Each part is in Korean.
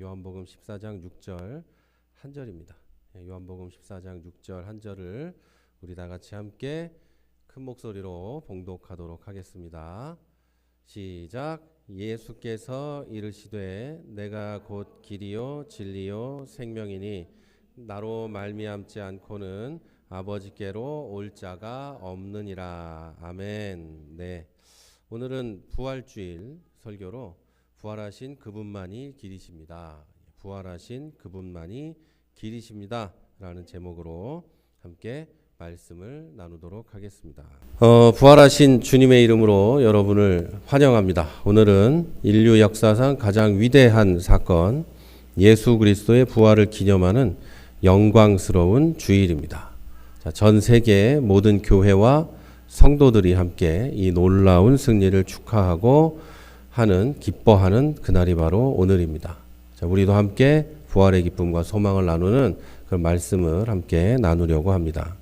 요한복음 14장 6절 한 절입니다. 요한복음 14장 6절 한 절을 우리 다 같이 함께 큰 목소리로 봉독하도록 하겠습니다. 시작. 예수께서 이르시되 내가 곧 길이요 진리요 생명이니 나로 말미암지 않고는 아버지께로 올 자가 없느니라. 아멘. 네. 오늘은 부활주일 설교로 부활하신 그분만이 길이십니다. 부활하신 그분만이 길이십니다. 라는 제목으로 함께 말씀을 나누도록 하겠습니다. 부활하신 주님의 이름으로 여러분을 환영합니다. 오늘은 인류 역사상 가장 위대한 사건, 예수 그리스도의 부활을 기념하는 영광스러운 주일입니다. 전 세계 모든 교회와 성도들이 함께 이 놀라운 승리를 축하하고 하는, 기뻐하는 그날이 바로 오늘입니다. 우리도 함께 부활의 기쁨과 소망을 나누는 그 말씀을 함께 나누려고 합니다.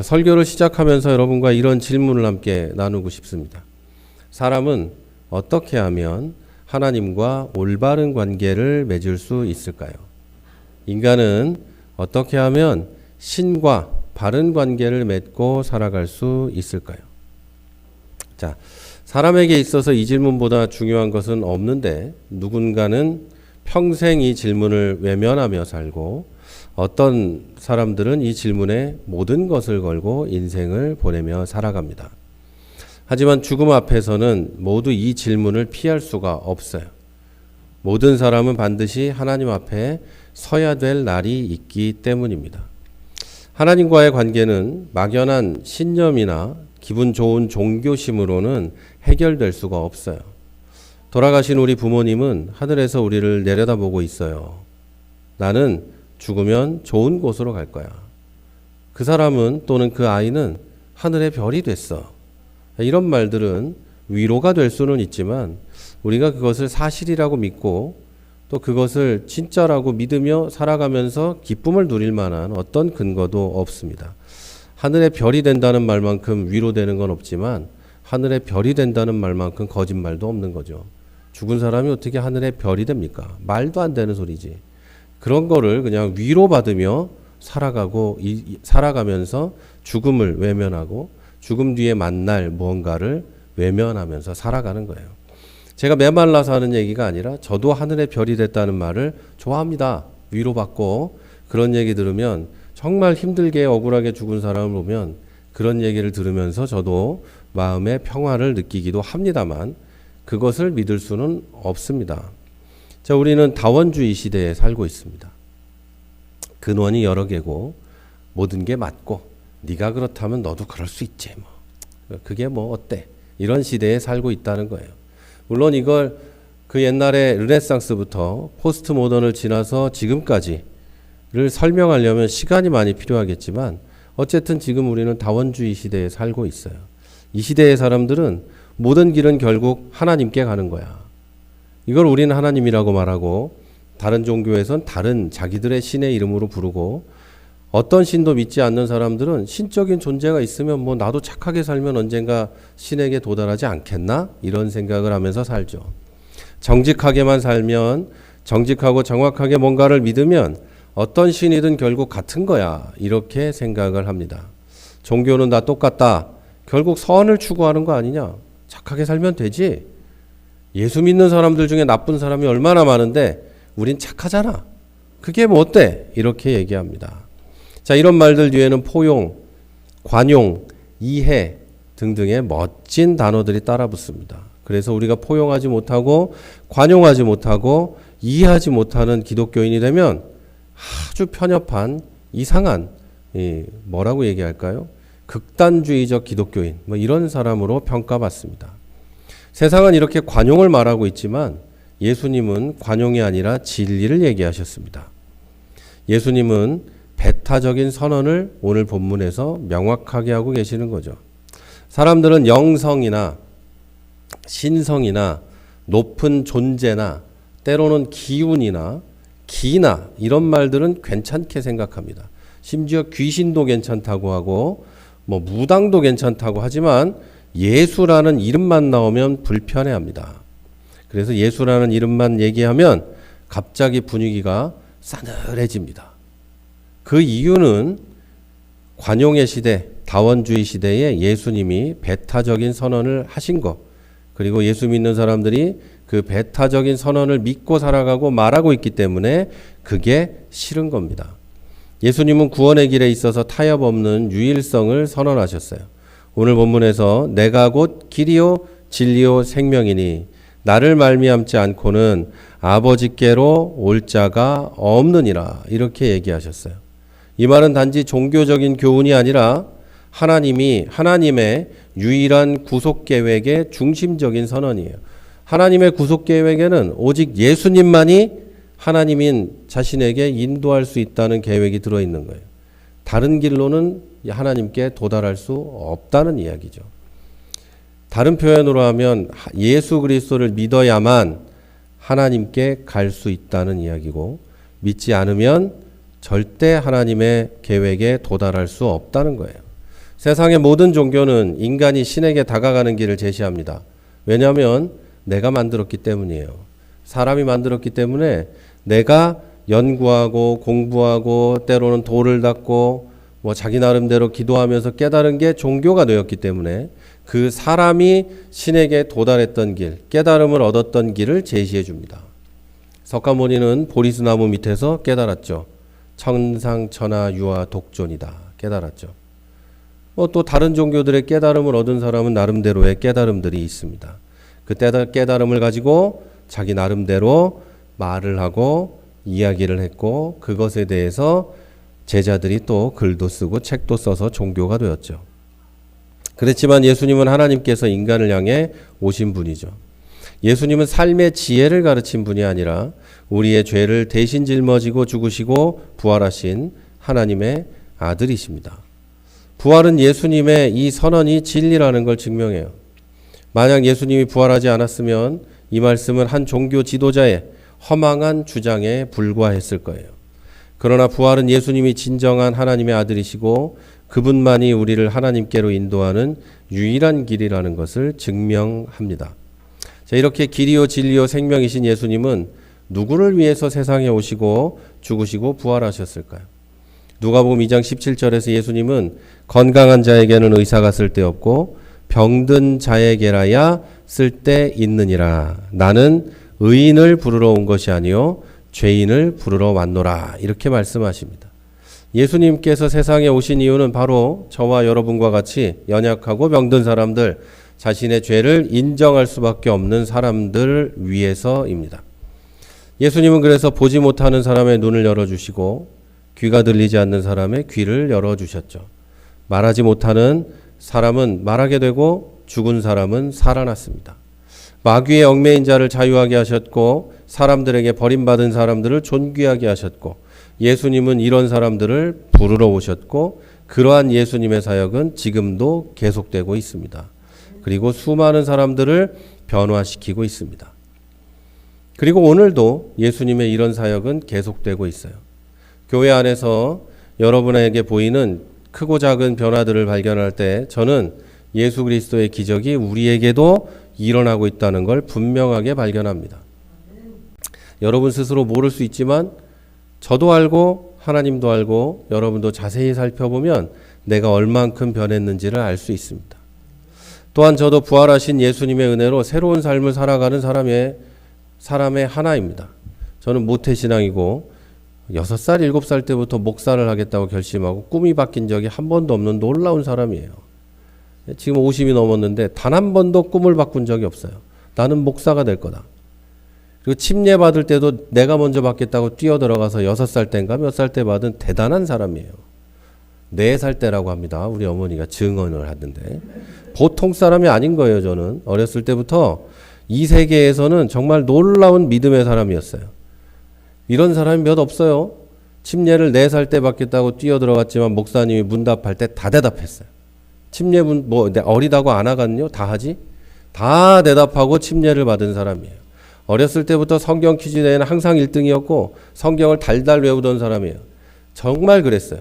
설교를 시작하면서 여러분과 이런 질문을 함께 나누고 싶습니다. 사람은 어떻게 하면 하나님과 올바른 관계를 맺을 수 있을까요? 인간은 어떻게 하면 신과 바른 관계를 맺고 살아갈 수 있을까요? 자, 사람에게 있어서 이 질문보다 중요한 것은 없는데 누군가는 평생 이 질문을 외면하며 살고 어떤 사람들은 이 질문에 모든 것을 걸고 인생을 보내며 살아갑니다. 하지만 죽음 앞에서는 모두 이 질문을 피할 수가 없어요. 모든 사람은 반드시 하나님 앞에 서야 될 날이 있기 때문입니다. 하나님과의 관계는 막연한 신념이나 기분 좋은 종교심으로는 해결될 수가 없어요. 돌아가신 우리 부모님은 하늘에서 우리를 내려다보고 있어요. 나는 죽으면 좋은 곳으로 갈 거야. 그 사람은 또는 그 아이는 하늘의 별이 됐어. 이런 말들은 위로가 될 수는 있지만 우리가 그것을 사실이라고 믿고 또 그것을 진짜라고 믿으며 살아가면서 기쁨을 누릴 만한 어떤 근거도 없습니다. 하늘의 별이 된다는 말만큼 위로되는 건 없지만 하늘의 별이 된다는 말만큼 거짓말도 없는 거죠. 죽은 사람이 어떻게 하늘의 별이 됩니까? 말도 안 되는 소리지. 그런 거를 그냥 위로받으며 살아가면서 죽음을 외면하고 죽음 뒤에 만날 무언가를 외면하면서 살아가는 거예요. 제가 메말라서 하는 얘기가 아니라 저도 하늘의 별이 됐다는 말을 좋아합니다. 위로받고 그런 얘기 들으면 정말 힘들게 억울하게 죽은 사람을 보면 그런 얘기를 들으면서 저도 마음의 평화를 느끼기도 합니다만 그것을 믿을 수는 없습니다. 자, 우리는 다원주의 시대에 살고 있습니다. 근원이 여러 개고 모든 게 맞고 네가 그렇다면 너도 그럴 수 있지 뭐. 그게 뭐 어때? 이런 시대에 살고 있다는 거예요. 물론 이걸 그 옛날에 르네상스부터 포스트 모던을 지나서 지금까지를 설명하려면 시간이 많이 필요하겠지만 어쨌든 지금 우리는 다원주의 시대에 살고 있어요. 이 시대의 사람들은 모든 길은 결국 하나님께 가는 거야. 이걸 우리는 하나님이라고 말하고 다른 종교에선 다른 자기들의 신의 이름으로 부르고 어떤 신도 믿지 않는 사람들은 신적인 존재가 있으면 뭐 나도 착하게 살면 언젠가 신에게 도달하지 않겠나? 이런 생각을 하면서 살죠. 정직하게만 살면 정직하고 정확하게 뭔가를 믿으면 어떤 신이든 결국 같은 거야. 이렇게 생각을 합니다. 종교는 다 똑같다. 결국 선을 추구하는 거 아니냐? 착하게 살면 되지. 예수 믿는 사람들 중에 나쁜 사람이 얼마나 많은데 우린 착하잖아. 그게 뭐 어때? 이렇게 얘기합니다. 자, 이런 말들 뒤에는 포용, 관용, 이해 등등의 멋진 단어들이 따라 붙습니다. 그래서 우리가 포용하지 못하고 관용하지 못하고 이해하지 못하는 기독교인이 되면 아주 편협한 이상한 뭐라고 얘기할까요? 극단주의적 기독교인 뭐 이런 사람으로 평가받습니다. 세상은 이렇게 관용을 말하고 있지만 예수님은 관용이 아니라 진리를 얘기하셨습니다. 예수님은 배타적인 선언을 오늘 본문에서 명확하게 하고 계시는 거죠. 사람들은 영성이나 신성이나 높은 존재나 때로는 기운이나 기나 이런 말들은 괜찮게 생각합니다. 심지어 귀신도 괜찮다고 하고 뭐 무당도 괜찮다고 하지만 예수라는 이름만 나오면 불편해합니다. 그래서 예수라는 이름만 얘기하면 갑자기 분위기가 싸늘해집니다. 그 이유는 관용의 시대, 다원주의 시대에 예수님이 배타적인 선언을 하신 것, 그리고 예수 믿는 사람들이 그 배타적인 선언을 믿고 살아가고 말하고 있기 때문에 그게 싫은 겁니다. 예수님은 구원의 길에 있어서 타협 없는 유일성을 선언하셨어요. 오늘 본문에서 내가 곧 길이요 진리요 생명이니 나를 말미암지 않고는 아버지께로 올 자가 없느니라, 이렇게 얘기하셨어요. 이 말은 단지 종교적인 교훈이 아니라 하나님의 유일한 구속 계획의 중심적인 선언이에요. 하나님의 구속 계획에는 오직 예수님만이 하나님인 자신에게 인도할 수 있다는 계획이 들어있는 거예요. 다른 길로는 하나님께 도달할 수 없다는 이야기죠. 다른 표현으로 하면 예수 그리스도를 믿어야만 하나님께 갈 수 있다는 이야기고, 믿지 않으면 절대 하나님의 계획에 도달할 수 없다는 거예요. 세상의 모든 종교는 인간이 신에게 다가가는 길을 제시합니다. 왜냐하면 내가 만들었기 때문이에요. 사람이 만들었기 때문에 내가 연구하고 공부하고 때로는 돌을 닦고 자기 나름대로 기도하면서 깨달은 게 종교가 되었기 때문에 그 사람이 신에게 도달했던 길, 깨달음을 얻었던 길을 제시해 줍니다. 석가모니는 보리수나무 밑에서 깨달았죠. 천상천하 유아 독존이다 깨달았죠. 또 다른 종교들의 깨달음을 얻은 사람은 나름대로의 깨달음들이 있습니다. 그 깨달음을 가지고 자기 나름대로 말을 하고 이야기를 했고, 그것에 대해서 제자들이 또 글도 쓰고 책도 써서 종교가 되었죠. 그렇지만 예수님은 하나님께서 인간을 향해 오신 분이죠. 예수님은 삶의 지혜를 가르친 분이 아니라 우리의 죄를 대신 짊어지고 죽으시고 부활하신 하나님의 아들이십니다. 부활은 예수님의 이 선언이 진리라는 걸 증명해요. 만약 예수님이 부활하지 않았으면 이 말씀은 한 종교 지도자의 허망한 주장에 불과했을 거예요. 그러나 부활은 예수님이 진정한 하나님의 아들이시고 그분만이 우리를 하나님께로 인도하는 유일한 길이라는 것을 증명합니다. 자, 이렇게 길이요 진리요 생명이신 예수님은 누구를 위해서 세상에 오시고 죽으시고 부활하셨을까요? 누가복음 2장 17절에서 예수님은 건강한 자에게는 의사가 쓸데없고 병든 자에게라야 쓸데있느니라. 나는 의인을 부르러 온 것이 아니요 죄인을 부르러 왔노라. 이렇게 말씀하십니다. 예수님께서 세상에 오신 이유는 바로 저와 여러분과 같이 연약하고 병든 사람들, 자신의 죄를 인정할 수밖에 없는 사람들 위해서입니다. 예수님은 그래서 보지 못하는 사람의 눈을 열어주시고 귀가 들리지 않는 사람의 귀를 열어주셨죠. 말하지 못하는 사람은 말하게 되고 죽은 사람은 살아났습니다. 마귀의 얽매인 자를 자유하게 하셨고 사람들에게 버림받은 사람들을 존귀하게 하셨고 예수님은 이런 사람들을 부르러 오셨고 그러한 예수님의 사역은 지금도 계속되고 있습니다. 그리고 수많은 사람들을 변화시키고 있습니다. 그리고 오늘도 예수님의 이런 사역은 계속되고 있어요. 교회 안에서 여러분에게 보이는 크고 작은 변화들을 발견할 때 저는 예수 그리스도의 기적이 우리에게도 일어나고 있다는 걸 분명하게 발견합니다. 여러분 스스로 모를 수 있지만 저도 알고 하나님도 알고 여러분도 자세히 살펴보면 내가 얼만큼 변했는지를 알 수 있습니다. 또한 저도 부활하신 예수님의 은혜로 새로운 삶을 살아가는 사람의 하나입니다. 저는 모태신앙이고 6살, 7살 때부터 목사를 하겠다고 결심하고 꿈이 바뀐 적이 한 번도 없는 놀라운 사람이에요. 지금 50이 넘었는데 단 한 번도 꿈을 바꾼 적이 없어요. 나는 목사가 될 거다. 그리고 침례 받을 때도 내가 먼저 받겠다고 뛰어들어가서 6살 때인가 몇 살 때 받은 대단한 사람이에요. 4살 때라고 합니다. 우리 어머니가 증언을 하던데. 보통 사람이 아닌 거예요. 저는 어렸을 때부터 이 세계에서는 정말 놀라운 믿음의 사람이었어요. 이런 사람이 몇 없어요. 침례를 4살 때 받겠다고 뛰어들어갔지만 목사님이 문답할 때 다 대답했어요. 침례문 어리다고 안 하거든요. 다 하지. 다 대답하고 침례를 받은 사람이에요. 어렸을 때부터 성경 퀴즈 대회는 항상 1등이었고 성경을 달달 외우던 사람이에요. 정말 그랬어요.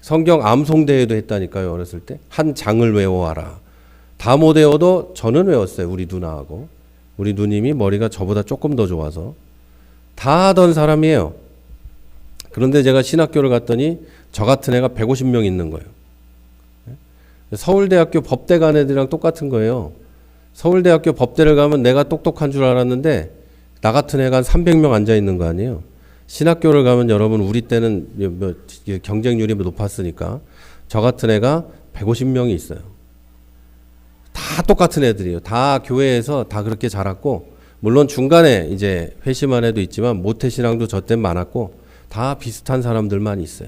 성경 암송 대회도 했다니까요. 어렸을 때 한 장을 외워와라. 다 못 외워도 저는 외웠어요. 우리 누나하고 우리 누님이 머리가 저보다 조금 더 좋아서 다 하던 사람이에요. 그런데 제가 신학교를 갔더니 저 같은 애가 150명 있는 거예요. 서울대학교 법대 간 애들이랑 똑같은 거예요. 서울대학교 법대를 가면 내가 똑똑한 줄 알았는데 나 같은 애가 한 300명 앉아 있는 거 아니에요. 신학교를 가면 여러분 우리 때는 뭐 경쟁률이 높았으니까 저 같은 애가 150명이 있어요. 다 똑같은 애들이에요. 다 교회에서 다 그렇게 자랐고, 물론 중간에 이제 회심한 애도 있지만 모태신앙도 저 땐 많았고 다 비슷한 사람들만 있어요.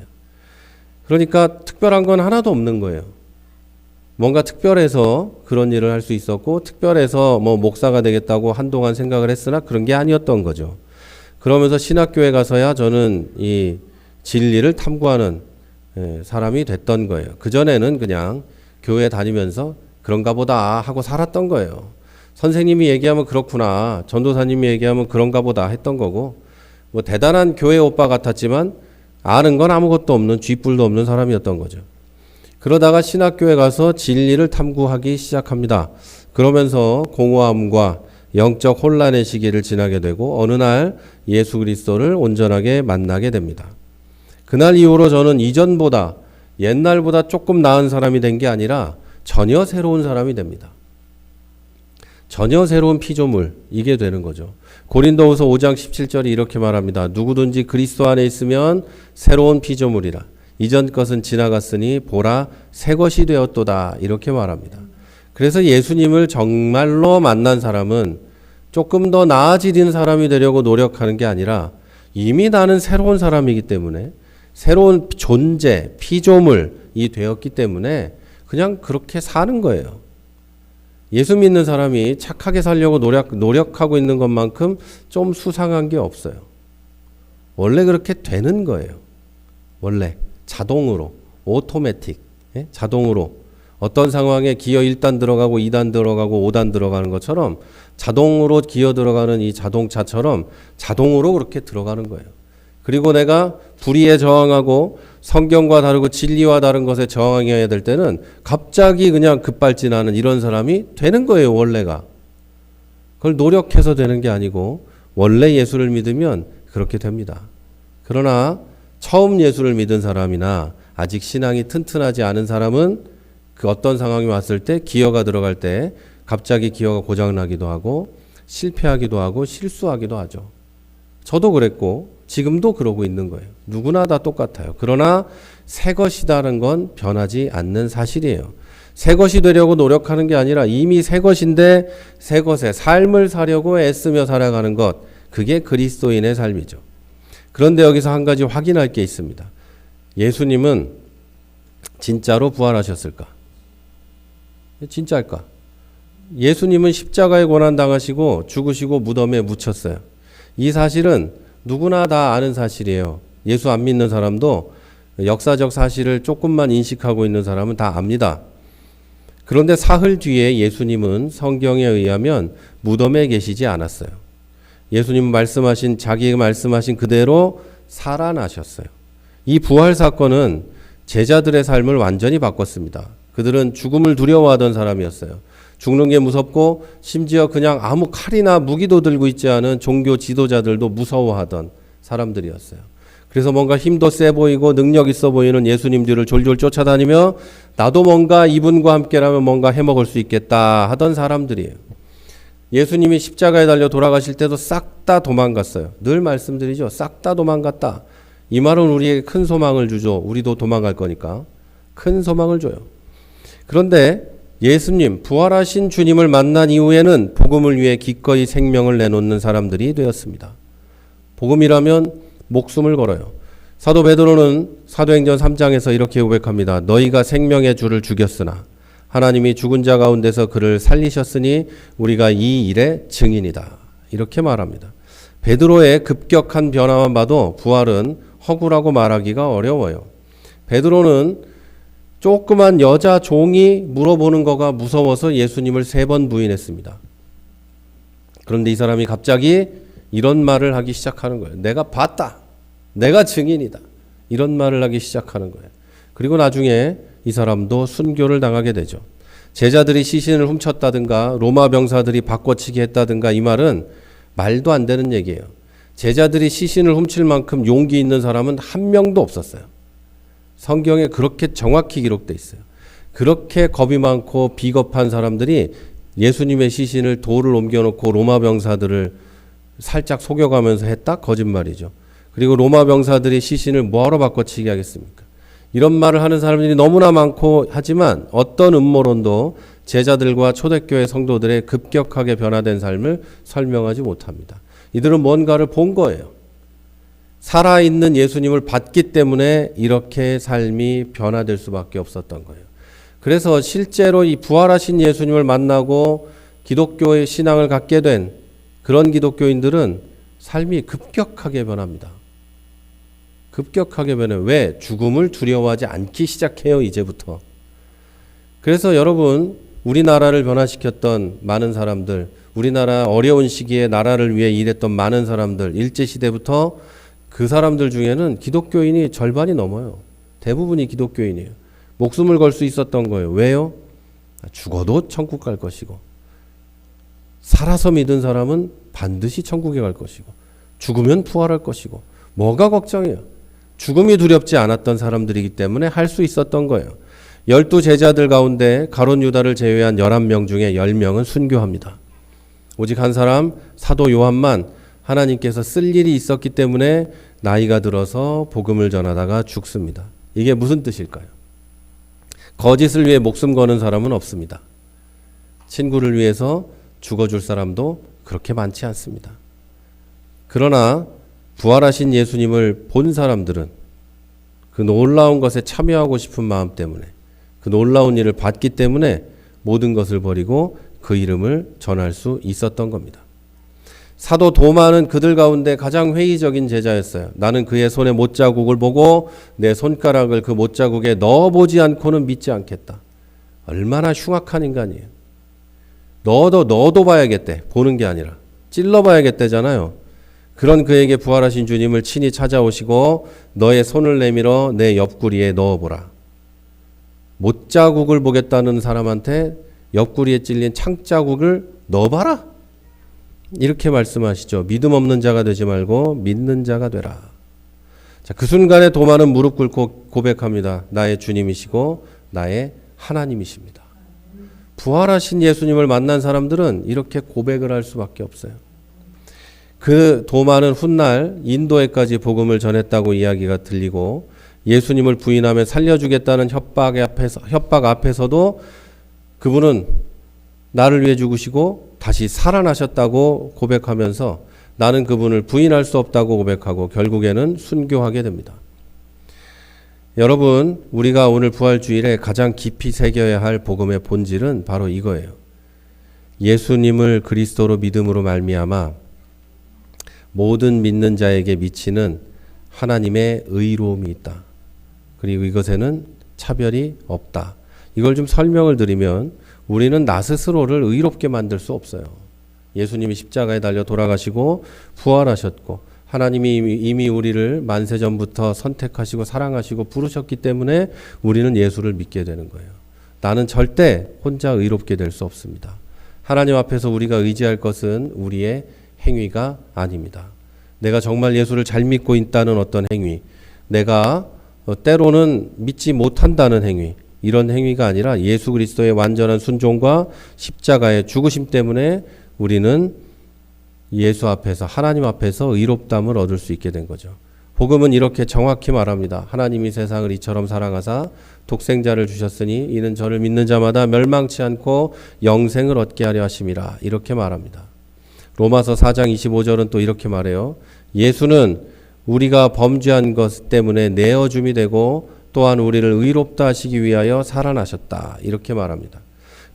그러니까 특별한 건 하나도 없는 거예요. 뭔가 특별해서 그런 일을 할 수 있었고 특별해서 뭐 목사가 되겠다고 한동안 생각을 했으나 그런 게 아니었던 거죠. 그러면서 신학교에 가서야 저는 이 진리를 탐구하는 사람이 됐던 거예요. 그전에는 그냥 교회 다니면서 그런가 보다 하고 살았던 거예요. 선생님이 얘기하면 그렇구나, 전도사님이 얘기하면 그런가 보다 했던 거고, 뭐 대단한 교회 오빠 같았지만 아는 건 아무것도 없는 쥐뿔도 없는 사람이었던 거죠. 그러다가 신학교에 가서 진리를 탐구하기 시작합니다. 그러면서 공허함과 영적 혼란의 시기를 지나게 되고 어느 날 예수 그리스도를 온전하게 만나게 됩니다. 그날 이후로 저는 이전보다 옛날보다 조금 나은 사람이 된 게 아니라 전혀 새로운 사람이 됩니다. 전혀 새로운 피조물, 이게 되는 거죠. 고린도후서 5장 17절이 이렇게 말합니다. 누구든지 그리스도 안에 있으면 새로운 피조물이라. 이전 것은 지나갔으니 보라 새 것이 되었도다. 이렇게 말합니다. 그래서 예수님을 정말로 만난 사람은 조금 더 나아지는 사람이 되려고 노력하는 게 아니라 이미 나는 새로운 사람이기 때문에, 새로운 존재, 피조물이 되었기 때문에 그냥 그렇게 사는 거예요. 예수 믿는 사람이 착하게 살려고 노력하고 있는 것만큼 좀 수상한 게 없어요. 원래 그렇게 되는 거예요. 원래 자동으로, 오토매틱, 자동으로 어떤 상황에 기어 1단 들어가고 2단 들어가고 5단 들어가는 것처럼 자동으로 기어 들어가는 이 자동차처럼 자동으로 그렇게 들어가는 거예요. 그리고 내가 불의에 저항하고 성경과 다르고 진리와 다른 것에 저항해야 될 때는 갑자기 그냥 급발진하는 이런 사람이 되는 거예요. 원래가. 그걸 노력해서 되는 게 아니고 원래 예수를 믿으면 그렇게 됩니다. 그러나 처음 예수를 믿은 사람이나 아직 신앙이 튼튼하지 않은 사람은 그 어떤 상황이 왔을 때 기어가 들어갈 때 갑자기 기어가 고장나기도 하고 실패하기도 하고 실수하기도 하죠. 저도 그랬고 지금도 그러고 있는 거예요. 누구나 다 똑같아요. 그러나 새 것이다는 건 변하지 않는 사실이에요. 새 것이 되려고 노력하는 게 아니라 이미 새 것인데 새 것의 삶을 사려고 애쓰며 살아가는 것, 그게 그리스도인의 삶이죠. 그런데 여기서 한 가지 확인할 게 있습니다. 예수님은 진짜로 부활하셨을까? 진짜일까? 예수님은 십자가에 고난당하시고 죽으시고 무덤에 묻혔어요. 이 사실은 누구나 다 아는 사실이에요. 예수 안 믿는 사람도 역사적 사실을 조금만 인식하고 있는 사람은 다 압니다. 그런데 사흘 뒤에 예수님은 성경에 의하면 무덤에 계시지 않았어요. 예수님 자기 말씀하신 그대로 살아나셨어요. 이 부활 사건은 제자들의 삶을 완전히 바꿨습니다. 그들은 죽음을 두려워하던 사람이었어요. 죽는 게 무섭고 심지어 그냥 아무 칼이나 무기도 들고 있지 않은 종교 지도자들도 무서워하던 사람들이었어요. 그래서 뭔가 힘도 세 보이고 능력 있어 보이는 예수님 뒤를 졸졸 쫓아다니며 나도 뭔가 이분과 함께라면 뭔가 해먹을 수 있겠다 하던 사람들이에요. 예수님이 십자가에 달려 돌아가실 때도 싹 다 도망갔어요. 늘 말씀드리죠. 싹 다 도망갔다. 이 말은 우리에게 큰 소망을 주죠. 우리도 도망갈 거니까 큰 소망을 줘요. 그런데 예수님, 부활하신 주님을 만난 이후에는 복음을 위해 기꺼이 생명을 내놓는 사람들이 되었습니다. 복음이라면 목숨을 걸어요. 사도 베드로는 사도행전 3장에서 이렇게 고백합니다. 너희가 생명의 주를 죽였으나 하나님이 죽은 자 가운데서 그를 살리셨으니 우리가 이 일의 증인이다. 이렇게 말합니다. 베드로의 급격한 변화만 봐도 부활은 허구라고 말하기가 어려워요. 베드로는 조그만 여자 종이 물어보는 거가 무서워서 예수님을 3번 부인했습니다. 그런데 이 사람이 갑자기 이런 말을 하기 시작하는 거예요. 내가 봤다. 내가 증인이다. 이런 말을 하기 시작하는 거예요. 그리고 나중에 이 사람도 순교를 당하게 되죠. 제자들이 시신을 훔쳤다든가 로마 병사들이 바꿔치기 했다든가 이 말은 말도 안 되는 얘기예요. 제자들이 시신을 훔칠 만큼 용기 있는 사람은 한 명도 없었어요. 성경에 그렇게 정확히 기록되어 있어요. 그렇게 겁이 많고 비겁한 사람들이 예수님의 시신을 돌을 옮겨놓고 로마 병사들을 살짝 속여가면서 했다? 거짓말이죠. 그리고 로마 병사들이 시신을 뭐하러 바꿔치기 하겠습니까? 이런 말을 하는 사람들이 너무나 많고 하지만 어떤 음모론도 제자들과 초대교회 성도들의 급격하게 변화된 삶을 설명하지 못합니다. 이들은 뭔가를 본 거예요. 살아있는 예수님을 봤기 때문에 이렇게 삶이 변화될 수밖에 없었던 거예요. 그래서 실제로 이 부활하신 예수님을 만나고 기독교의 신앙을 갖게 된 그런 기독교인들은 삶이 급격하게 변합니다. 급격하게 변해요. 왜? 죽음을 두려워하지 않기 시작해요, 이제부터. 그래서 여러분, 우리나라를 변화시켰던 많은 사람들, 우리나라 어려운 시기에 나라를 위해 일했던 많은 사람들, 일제시대부터 그 사람들 중에는 기독교인이 절반이 넘어요. 대부분이 기독교인이에요. 목숨을 걸 수 있었던 거예요. 왜요? 죽어도 천국 갈 것이고, 살아서 믿은 사람은 반드시 천국에 갈 것이고, 죽으면 부활할 것이고, 뭐가 걱정이에요? 죽음이 두렵지 않았던 사람들이기 때문에 할 수 있었던 거예요. 12 제자들 가운데 가룟 유다를 제외한 11명 중에 10명은 순교합니다. 오직 한 사람 사도 요한만 하나님께서 쓸 일이 있었기 때문에 나이가 들어서 복음을 전하다가 죽습니다. 이게 무슨 뜻일까요? 거짓을 위해 목숨 거는 사람은 없습니다. 친구를 위해서 죽어줄 사람도 그렇게 많지 않습니다. 그러나 부활하신 예수님을 본 사람들은 그 놀라운 것에 참여하고 싶은 마음 때문에, 그 놀라운 일을 봤기 때문에 모든 것을 버리고 그 이름을 전할 수 있었던 겁니다. 사도 도마는 그들 가운데 가장 회의적인 제자였어요. 나는 그의 손에 못자국을 보고 내 손가락을 그 못자국에 넣어보지 않고는 믿지 않겠다. 얼마나 흉악한 인간이에요. 넣어도 봐야겠대. 보는 게 아니라 찔러봐야겠대잖아요. 그런 그에게 부활하신 주님을 친히 찾아오시고 너의 손을 내밀어 내 옆구리에 넣어보라. 못자국을 보겠다는 사람한테 옆구리에 찔린 창자국을 넣어봐라. 이렇게 말씀하시죠. 믿음 없는 자가 되지 말고 믿는 자가 되라. 자, 그 순간에 도마는 무릎 꿇고 고백합니다. 나의 주님이시고 나의 하나님이십니다. 부활하신 예수님을 만난 사람들은 이렇게 고백을 할 수밖에 없어요. 그 도마는 훗날 인도에까지 복음을 전했다고 이야기가 들리고 예수님을 부인하며 살려주겠다는 협박 앞에서도 그분은 나를 위해 죽으시고 다시 살아나셨다고 고백하면서 나는 그분을 부인할 수 없다고 고백하고 결국에는 순교하게 됩니다. 여러분, 우리가 오늘 부활주일에 가장 깊이 새겨야 할 복음의 본질은 바로 이거예요. 예수님을 그리스도로 믿음으로 말미암아 모든 믿는 자에게 미치는 하나님의 의로움이 있다. 그리고 이것에는 차별이 없다. 이걸 좀 설명을 드리면 우리는 나 스스로를 의롭게 만들 수 없어요. 예수님이 십자가에 달려 돌아가시고 부활하셨고 하나님이 이미 우리를 만세전부터 선택하시고 사랑하시고 부르셨기 때문에 우리는 예수를 믿게 되는 거예요. 나는 절대 혼자 의롭게 될 수 없습니다. 하나님 앞에서 우리가 의지할 것은 우리의 행위가 아닙니다. 내가 정말 예수를 잘 믿고 있다는 어떤 행위, 내가 때로는 믿지 못한다는 행위, 이런 행위가 아니라 예수 그리스도의 완전한 순종과 십자가의 죽으심 때문에 우리는 예수 앞에서, 하나님 앞에서 의롭다함을 얻을 수 있게 된 거죠. 복음은 이렇게 정확히 말합니다. 하나님이 세상을 이처럼 사랑하사 독생자를 주셨으니 이는 저를 믿는 자마다 멸망치 않고 영생을 얻게 하려 하심이라. 이렇게 말합니다. 로마서 4장 25절은 또 이렇게 말해요. 예수는 우리가 범죄한 것 때문에 내어줌이 되고 또한 우리를 의롭다 하시기 위하여 살아나셨다. 이렇게 말합니다.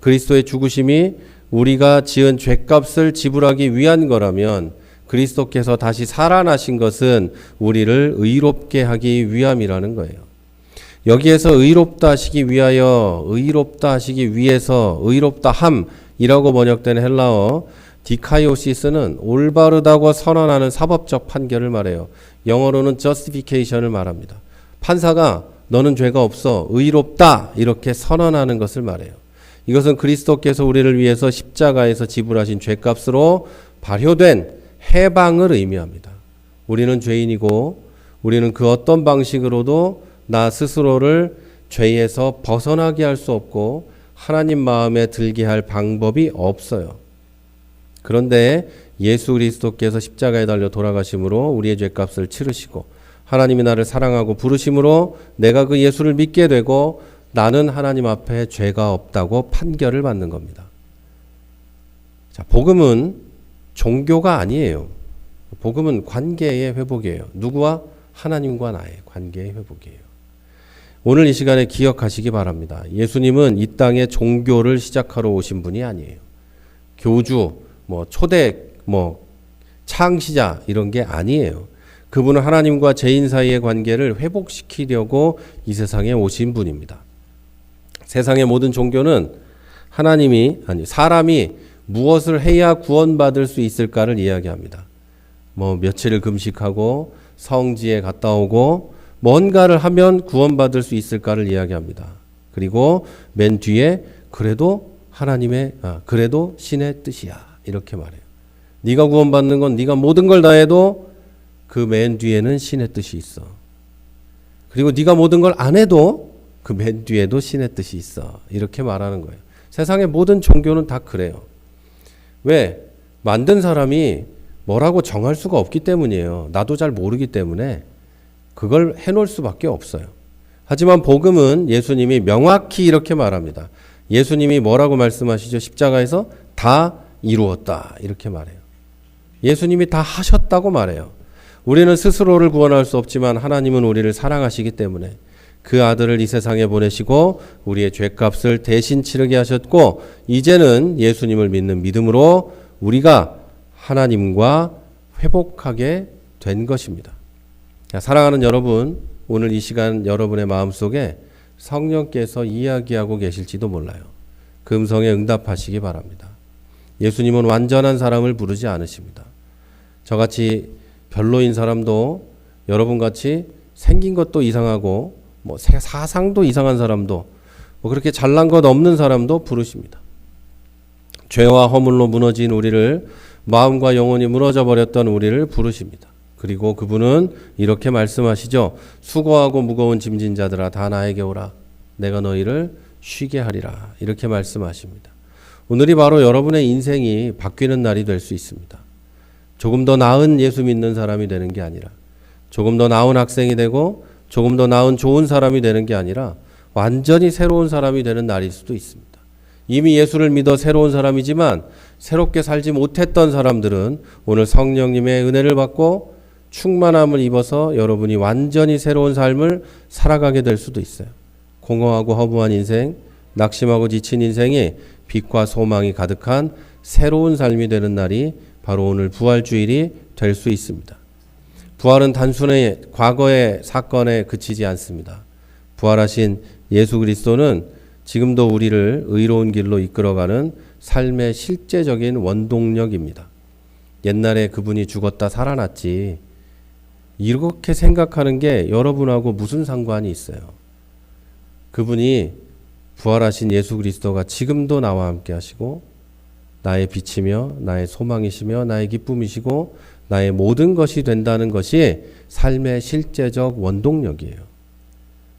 그리스도의 죽으심이 우리가 지은 죄값을 지불하기 위한 거라면 그리스도께서 다시 살아나신 것은 우리를 의롭게 하기 위함이라는 거예요. 여기에서 의롭다 하시기 위하여, 의롭다 하시기 위해서, 의롭다 함이라고 번역된 헬라어 디카이오시스는 올바르다고 선언하는 사법적 판결을 말해요. 영어로는 justification을 말합니다. 판사가 너는 죄가 없어, 의롭다 이렇게 선언하는 것을 말해요. 이것은 그리스도께서 우리를 위해서 십자가에서 지불하신 죄값으로 발효된 해방을 의미합니다. 우리는 죄인이고 우리는 그 어떤 방식으로도 나 스스로를 죄에서 벗어나게 할 수 없고 하나님 마음에 들게 할 방법이 없어요. 그런데 예수 그리스도께서 십자가에 달려 돌아가심으로 우리의 죄값을 치르시고 하나님이 나를 사랑하고 부르심으로 내가 그 예수를 믿게 되고 나는 하나님 앞에 죄가 없다고 판결을 받는 겁니다. 자, 복음은 종교가 아니에요. 복음은 관계의 회복이에요. 누구와? 하나님과 나의 관계의 회복이에요. 오늘 이 시간에 기억하시기 바랍니다. 예수님은 이 땅에 종교를 시작하러 오신 분이 아니에요. 교주, 초대, 창시자 이런 게 아니에요. 그분은 하나님과 죄인 사이의 관계를 회복시키려고 이 세상에 오신 분입니다. 세상의 모든 종교는 사람이 무엇을 해야 구원받을 수 있을까를 이야기합니다. 며칠을 금식하고 성지에 갔다 오고 뭔가를 하면 구원받을 수 있을까를 이야기합니다. 그리고 맨 뒤에 그래도 신의 뜻이야 이렇게 말해요. 네가 구원받는 건 네가 모든 걸 다해도 그 맨 뒤에는 신의 뜻이 있어. 그리고 네가 모든 걸 안 해도 그 맨 뒤에도 신의 뜻이 있어. 이렇게 말하는 거예요. 세상의 모든 종교는 다 그래요. 왜? 만든 사람이 뭐라고 정할 수가 없기 때문이에요. 나도 잘 모르기 때문에 그걸 해놓을 수밖에 없어요. 하지만 복음은 예수님이 명확히 이렇게 말합니다. 예수님이 뭐라고 말씀하시죠? 십자가에서 다 이루었다 이렇게 말해요. 예수님이 다 하셨다고 말해요. 우리는 스스로를 구원할 수 없지만 하나님은 우리를 사랑하시기 때문에 그 아들을 이 세상에 보내시고 우리의 죄값을 대신 치르게 하셨고 이제는 예수님을 믿는 믿음으로 우리가 하나님과 회복하게 된 것입니다. 사랑하는 여러분, 오늘 이 시간 여러분의 마음속에 성령께서 이야기하고 계실지도 몰라요. 그 음성에 응답하시기 바랍니다. 예수님은 완전한 사람을 부르지 않으십니다. 저같이 별로인 사람도 여러분같이 생긴 것도 이상하고 사상도 이상한 사람도 그렇게 잘난 것 없는 사람도 부르십니다. 죄와 허물로 무너진 우리를 마음과 영혼이 무너져 버렸던 우리를 부르십니다. 그리고 그분은 이렇게 말씀하시죠. 수고하고 무거운 짐진 자들아 다 나에게 오라. 내가 너희를 쉬게 하리라. 이렇게 말씀하십니다. 오늘이 바로 여러분의 인생이 바뀌는 날이 될 수 있습니다. 조금 더 나은 예수 믿는 사람이 되는 게 아니라 조금 더 나은 학생이 되고 조금 더 나은 좋은 사람이 되는 게 아니라 완전히 새로운 사람이 되는 날일 수도 있습니다. 이미 예수를 믿어 새로운 사람이지만 새롭게 살지 못했던 사람들은 오늘 성령님의 은혜를 받고 충만함을 입어서 여러분이 완전히 새로운 삶을 살아가게 될 수도 있어요. 공허하고 허무한 인생, 낙심하고 지친 인생이 빛과 소망이 가득한 새로운 삶이 되는 날이 바로 오늘 부활주일이 될 수 있습니다. 부활은 단순히 과거의 사건에 그치지 않습니다. 부활하신 예수 그리스도는 지금도 우리를 의로운 길로 이끌어가는 삶의 실제적인 원동력입니다. 옛날에 그분이 죽었다 살아났지 이렇게 생각하는 게 여러분하고 무슨 상관이 있어요? 그분이 부활하신 예수 그리스도가 지금도 나와 함께 하시고 나의 빛이며 나의 소망이시며 나의 기쁨이시고 나의 모든 것이 된다는 것이 삶의 실제적 원동력이에요.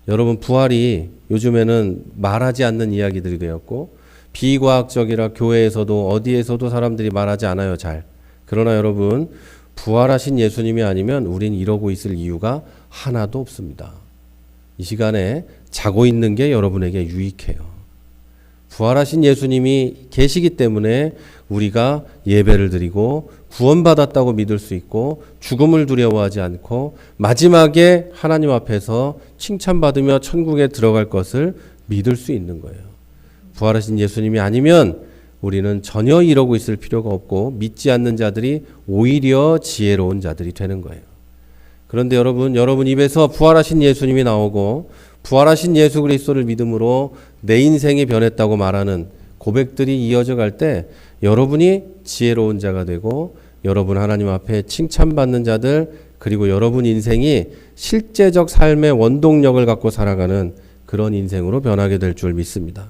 여러분 부활이 요즘에는 말하지 않는 이야기들이 되었고 비과학적이라 교회에서도 어디에서도 사람들이 말하지 않아요. 잘. 그러나 여러분 부활하신 예수님이 아니면 우린 이러고 있을 이유가 하나도 없습니다. 이 시간에 자고 있는 게 여러분에게 유익해요. 부활하신 예수님이 계시기 때문에 우리가 예배를 드리고 구원받았다고 믿을 수 있고 죽음을 두려워하지 않고 마지막에 하나님 앞에서 칭찬받으며 천국에 들어갈 것을 믿을 수 있는 거예요. 부활하신 예수님이 아니면 우리는 전혀 이러고 있을 필요가 없고 믿지 않는 자들이 오히려 지혜로운 자들이 되는 거예요. 그런데 여러분 입에서 부활하신 예수님이 나오고 부활하신 예수 그리스도를 믿음으로 내 인생이 변했다고 말하는 고백들이 이어져 갈 때 여러분이 지혜로운 자가 되고 여러분 하나님 앞에 칭찬받는 자들 그리고 여러분 인생이 실제적 삶의 원동력을 갖고 살아가는 그런 인생으로 변하게 될 줄 믿습니다.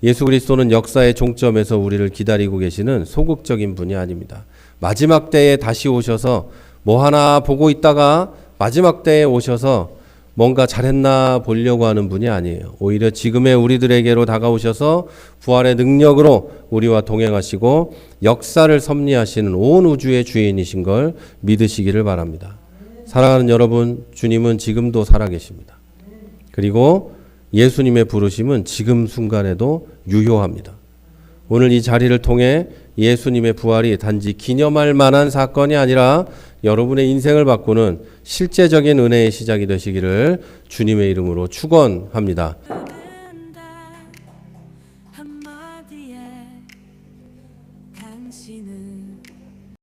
예수 그리스도는 역사의 종점에서 우리를 기다리고 계시는 소극적인 분이 아닙니다. 마지막 때에 다시 오셔서 뭐 하나 보고 있다가 마지막 때에 오셔서 뭔가 잘했나 보려고 하는 분이 아니에요. 오히려 지금의 우리들에게로 다가오셔서 부활의 능력으로 우리와 동행하시고 역사를 섭리하시는 온 우주의 주인이신 걸 믿으시기를 바랍니다. 사랑하는 여러분, 주님은 지금도 살아계십니다. 그리고 예수님의 부르심은 지금 순간에도 유효합니다. 오늘 이 자리를 통해 예수님의 부활이 단지 기념할 만한 사건이 아니라 여러분의 인생을 바꾸는 실제적인 은혜의 시작이 되시기를 주님의 이름으로 축원합니다.